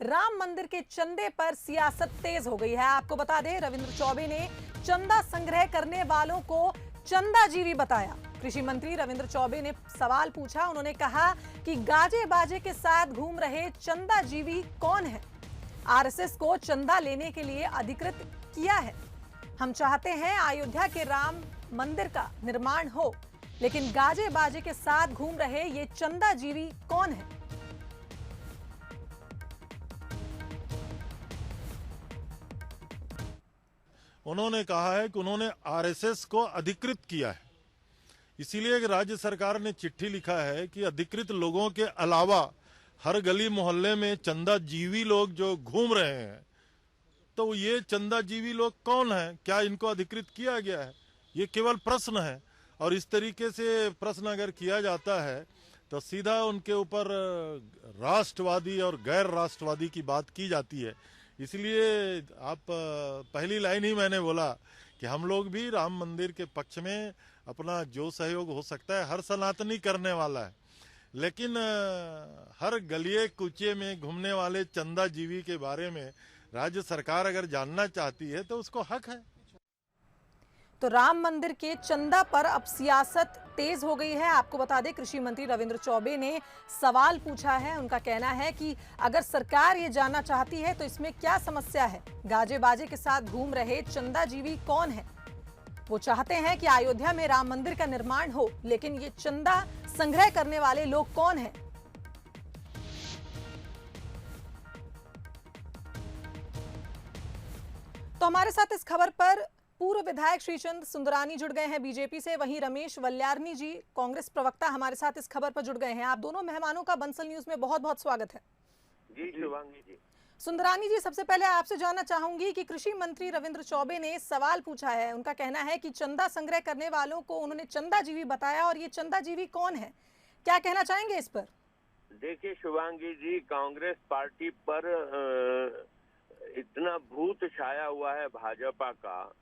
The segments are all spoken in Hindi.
राम मंदिर के चंदे पर सियासत तेज हो गई है। आपको बता दें, रविंद्र चौबे ने चंदा संग्रह करने वालों को चंदाजीवी बताया। कृषि मंत्री रविंद्र चौबे ने सवाल पूछा। उन्होंने कहा कि गाजे बाजे के साथ घूम रहे चंदाजीवी कौन है? आरएसएस को चंदा लेने के लिए अधिकृत किया है। हम चाहते हैं अयोध्या के राम मंदिर का निर्माण हो, लेकिन गाजे बाजे के साथ घूम रहे ये चंदाजीवी कौन है? उन्होंने कहा है कि उन्होंने आरएसएस को अधिकृत किया है। इसीलिए राज्य सरकार ने चिट्ठी लिखा है कि अधिकृत लोगों के अलावा हर गली मोहल्ले में चंदाजीवी लोग जो घूम रहे हैं, तो ये चंदाजीवी लोग कौन हैं? क्या इनको अधिकृत किया गया है? ये केवल प्रश्न है, और इस तरीके से प्रश्न अगर किया जाता है तो सीधा उनके ऊपर राष्ट्रवादी और गैर राष्ट्रवादी की बात की जाती है। इसलिए आप पहली लाइन ही मैंने बोला कि हम लोग भी राम मंदिर के पक्ष में अपना जो सहयोग हो सकता है हर सनातनी करने वाला है, लेकिन हर गलिए कूचे में घूमने वाले चंदाजीवी के बारे में राज्य सरकार अगर जानना चाहती है तो उसको हक है। तो राम मंदिर के चंदा पर अब सियासत तेज हो गई है। आपको बता दें, कृषि मंत्री रविंद्र चौबे ने सवाल पूछा है। उनका कहना है कि अगर सरकार ये जानना चाहती है तो इसमें क्या समस्या है? गाजे बाजे के साथ घूम रहे चंदाजीवी कौन है? वो चाहते हैं कि अयोध्या में राम मंदिर का निर्माण हो, लेकिन ये चंदा संग्रह करने वाले लोग कौन हैं? तो हमारे साथ इस खबर पर पूर्व विधायक श्रीचंद सुंदरानी जुड़ गए हैं बीजेपी से, वहीं रमेश वल्यारनी जी कांग्रेस प्रवक्ता हमारे साथ इस खबर पर जुड़ गए हैं। आप दोनों मेहमानों का बंसल न्यूज में बहुत बहुत स्वागत है। जी शिवांगी जी। सुंदरानी जी, सबसे पहले आपसे जानना चाहूंगी कि कृषि मंत्री रविंद्र चौबे ने सवाल पूछा है। उनका कहना है कि चंदा संग्रह करने वालों को उन्होंने चंदाजीवी बताया, और ये चंदाजीवी कौन है? क्या कहना चाहेंगे इस पर? देखिए शिवांगी जी, कांग्रेस पार्टी पर इतना भूत छाया हुआ है भाजपा का,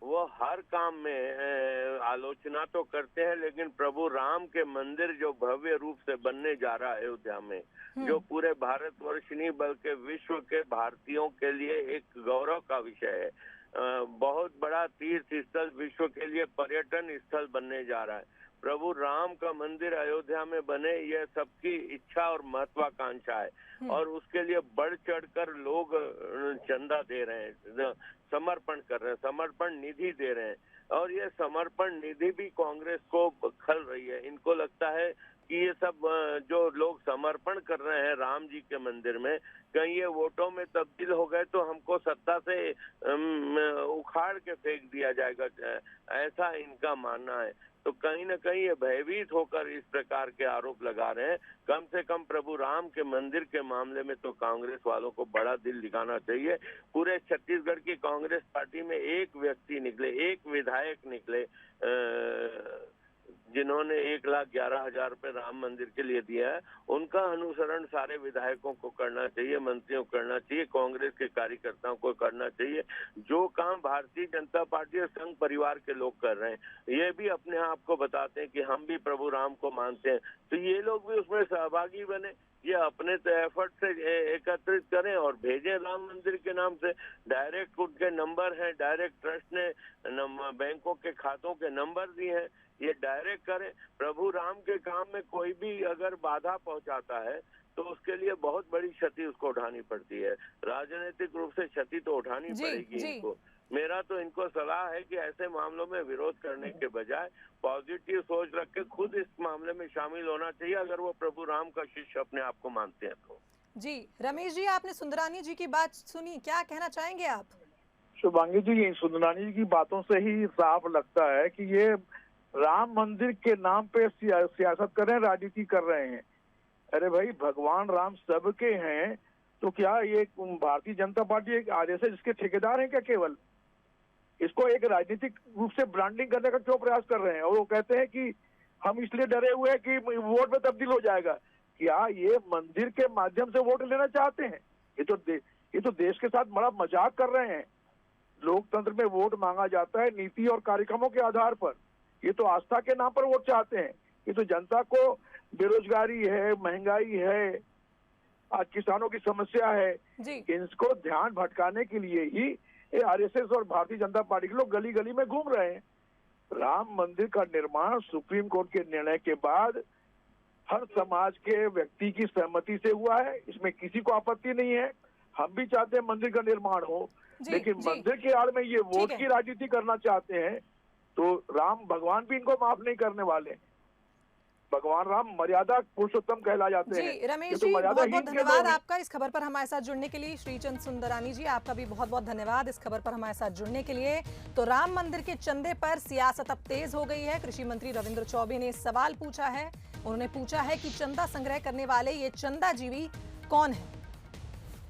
वो हर काम में आलोचना तो करते हैं, लेकिन प्रभु राम के मंदिर जो भव्य रूप से बनने जा रहा है अयोध्या में, जो पूरे भारतवर्ष नहीं बल्कि विश्व के भारतीयों के लिए एक गौरव का विषय है, बहुत बड़ा तीर्थ स्थल, विश्व के लिए पर्यटन स्थल बनने जा रहा है। प्रभु राम का मंदिर अयोध्या में बने, यह सबकी इच्छा और महत्वाकांक्षा है, और उसके लिए बढ़ चढ़कर लोग चंदा दे रहे हैं, समर्पण कर रहे हैं, समर्पण निधि दे रहे हैं, और ये समर्पण निधि भी कांग्रेस को खल रही है। इनको लगता है कि ये सब जो लोग समर्पण कर रहे हैं राम जी के मंदिर में, कहीं ये वोटों में तब्दील हो गए तो हमको सत्ता से उखाड़ के फेंक दिया जाएगा, ऐसा इनका मानना है। तो कहीं न कहीं ये भयभीत होकर इस प्रकार के आरोप लगा रहे हैं। कम से कम प्रभु राम के मंदिर के मामले में तो कांग्रेस वालों को बड़ा दिल दिखाना चाहिए। पूरे छत्तीसगढ़ की कांग्रेस पार्टी में एक व्यक्ति निकले, एक विधायक निकले जिन्होंने 1,11,000 रुपए राम मंदिर के लिए दिया है। उनका अनुसरण सारे विधायकों को करना चाहिए, मंत्रियों को करना चाहिए, कांग्रेस के कार्यकर्ताओं को करना चाहिए। जो काम भारतीय जनता पार्टी और संघ परिवार के लोग कर रहे हैं, ये भी अपने आप को बताते हैं कि हम भी प्रभु राम को मानते हैं, तो ये लोग भी उसमें सहभागी बने। ये अपने एफर्ट से एकत्रित करें और भेजें राम मंदिर के नाम से। डायरेक्ट उनके नंबर हैं, डायरेक्ट ट्रस्ट ने बैंकों के खातों के नंबर दिए हैं, ये डायरेक्ट करें। प्रभु राम के काम में कोई भी अगर बाधा पहुंचाता है तो उसके लिए बहुत बड़ी क्षति उसको उठानी पड़ती है, राजनीतिक रूप से क्षति तो उठानी पड़ेगी इनको। मेरा तो इनको सलाह है कि ऐसे मामलों में विरोध करने के बजाय पॉजिटिव सोच रख के खुद इस मामले में शामिल होना चाहिए, अगर वो प्रभु राम का शिष्य अपने आप को मानते हैं तो। जी रमेश जी, आपने सुंदरानी जी की बात सुनी, क्या कहना चाहेंगे आप? शुभांगी जी, सुंदरानी जी की बातों से ही साफ लगता है कि ये राम मंदिर के नाम पे सियासत कर रहे हैं, राजनीति कर रहे हैं। अरे भाई, भगवान राम सबके हैं, तो क्या ये भारतीय जनता पार्टी एक आरएसएस इसके ठेकेदार हैं क्या? केवल इसको एक राजनीतिक रूप से ब्रांडिंग करने का क्यों प्रयास कर रहे हैं? और वो कहते हैं कि हम इसलिए डरे हुए हैं कि वोट में तब्दील हो जाएगा। क्या ये मंदिर के माध्यम से वोट लेना चाहते हैं? ये तो देश के साथ बड़ा मजाक कर रहे हैं। लोकतंत्र में वोट मांगा जाता है नीति और कार्यक्रमों के आधार पर, ये तो आस्था के नाम पर वोट चाहते हैं। ये तो जनता को बेरोजगारी है, महंगाई है, आज किसानों की समस्या है, जी इनको ध्यान भटकाने के लिए ही ये आरएसएस और भारतीय जनता पार्टी के लोग गली गली में घूम रहे हैं। राम मंदिर का निर्माण सुप्रीम कोर्ट के निर्णय के बाद हर समाज के व्यक्ति की सहमति से हुआ है, इसमें किसी को आपत्ति नहीं है। हम भी चाहते हैं मंदिर का निर्माण हो, लेकिन मंदिर के आड़ में ये वोट की राजनीति करना चाहते हैं तो राम भगवान भी इनको माफ नहीं करने वाले। भगवान राम मर्यादा पुरुषोत्तम कहला जाते हैं। जी रमेश ये जी, तो बहुत मर्यादाहीन बहुत के धन्यवाद लोग हैं। आपका इस खबर पर हमारे साथ जुड़ने के लिए। श्रीचंद सुंदरानी जी, आपका भी बहुत बहुत धन्यवाद इस खबर पर हमारे साथ जुड़ने के लिए। तो राम मंदिर के चंदे पर सियासत अब तेज हो गई है। कृषि मंत्री रविंद्र चौबे ने सवाल पूछा है। उन्होंने पूछा है कि चंदा संग्रह करने वाले ये चंदाजीवी कौन है।